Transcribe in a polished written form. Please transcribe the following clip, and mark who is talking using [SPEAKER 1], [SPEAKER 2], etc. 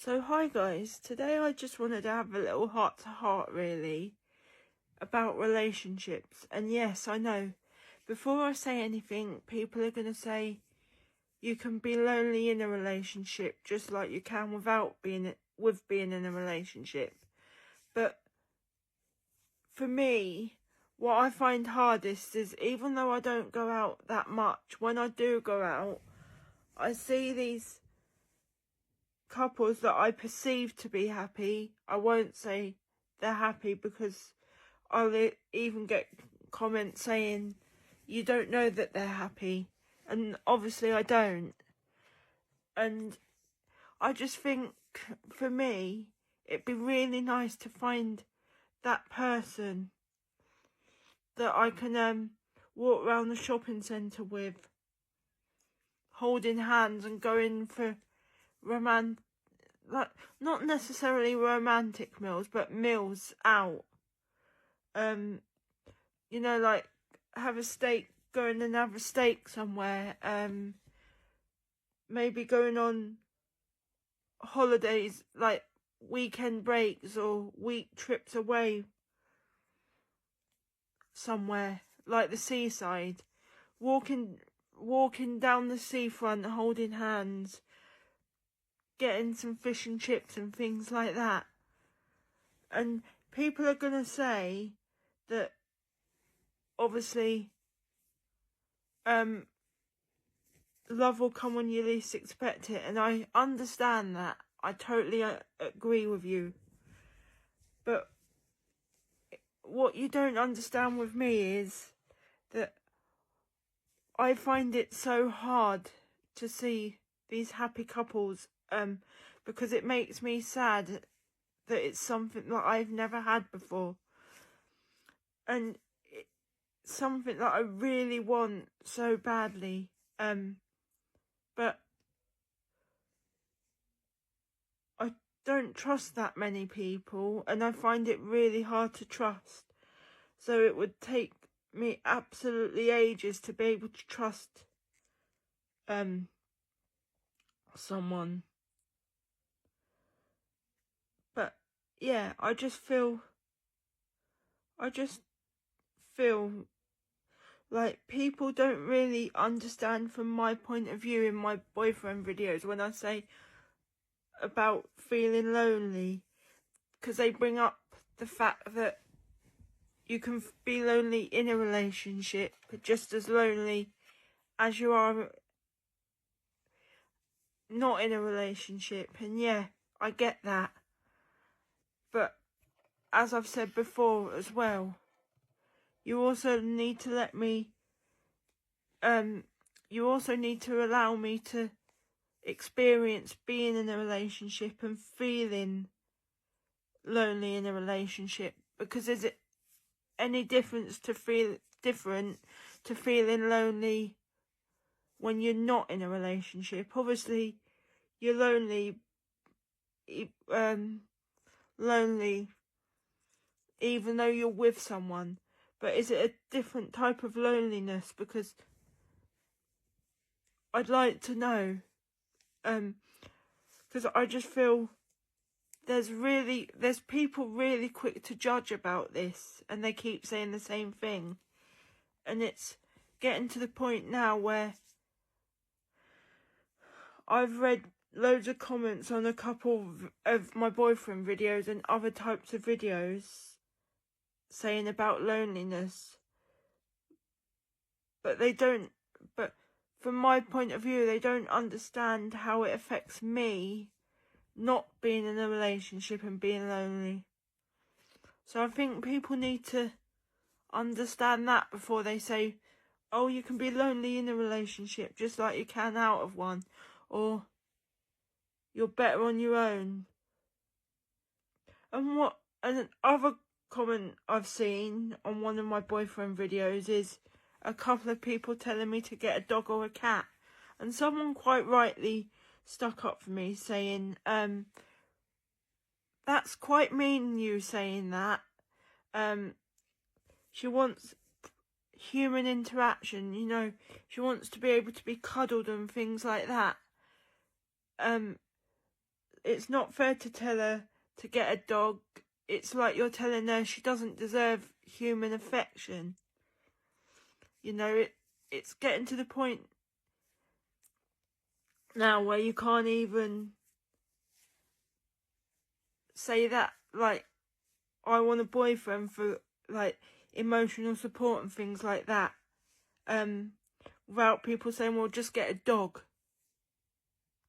[SPEAKER 1] So hi guys, today I just wanted to have a little heart to heart really about relationships. And yes, I know, before I say anything, people are going to say you can be lonely in a relationship just like you can without being in a relationship. But for me, what I find hardest is, even though I don't go out that much, when I do go out, I see these couples that I perceive to be happy. I won't say they're happy because I'll even get comments saying you don't know that they're happy, and obviously I don't. And I just think, for me, it'd be really nice to find that person that I can walk around the shopping centre with, holding hands and going for like, not necessarily romantic meals, but meals out. You know, like have a steak, going and have a steak somewhere. Maybe going on holidays, like weekend breaks or week trips away somewhere, like the seaside. Walking down the seafront, holding hands, getting some fish and chips and things like that. And people are going to say that, obviously, love will come when you least expect it. And I understand that. I totally agree with you. But what you don't understand with me is that I find it so hard to see these happy couples, because it makes me sad that it's something that I've never had before. And it's something that I really want so badly. But I don't trust that many people, and I find it really hard to trust. So it would take me absolutely ages to be able to trust someone. But yeah, I just feel like people don't really understand from my point of view in my boyfriend videos when I say about feeling lonely, because they bring up the fact that you can be lonely in a relationship, but just as lonely as you are not in a relationship. And yeah, I get that. But as I've said before as well, you also need to allow me to experience being in a relationship and feeling lonely in a relationship. Because is it any difference to feel different to feeling lonely when you're not in a relationship? Obviously you're lonely even though you're with someone, but is it a different type of loneliness? Because I'd like to know, because I just feel there's people really quick to judge about this, and they keep saying the same thing, and it's getting to the point now where I've read loads of comments on a couple of my boyfriend videos and other types of videos saying about loneliness, but from my point of view, they don't understand how it affects me not being in a relationship and being lonely. So I think people need to understand that before they say, oh, you can be lonely in a relationship just like you can out of one, or you're better on your own. And another comment I've seen on one of my boyfriend videos is a couple of people telling me to get a dog or a cat. And someone quite rightly stuck up for me, saying, that's quite mean, you saying that. She wants human interaction, you know, she wants to be able to be cuddled and things like that. it's not fair to tell her to get a dog. It's like you're telling her she doesn't deserve human affection. You know, it's getting to the point now where you can't even say that, like, I want a boyfriend for, like, emotional support and things like that, without people saying, well, just get a dog.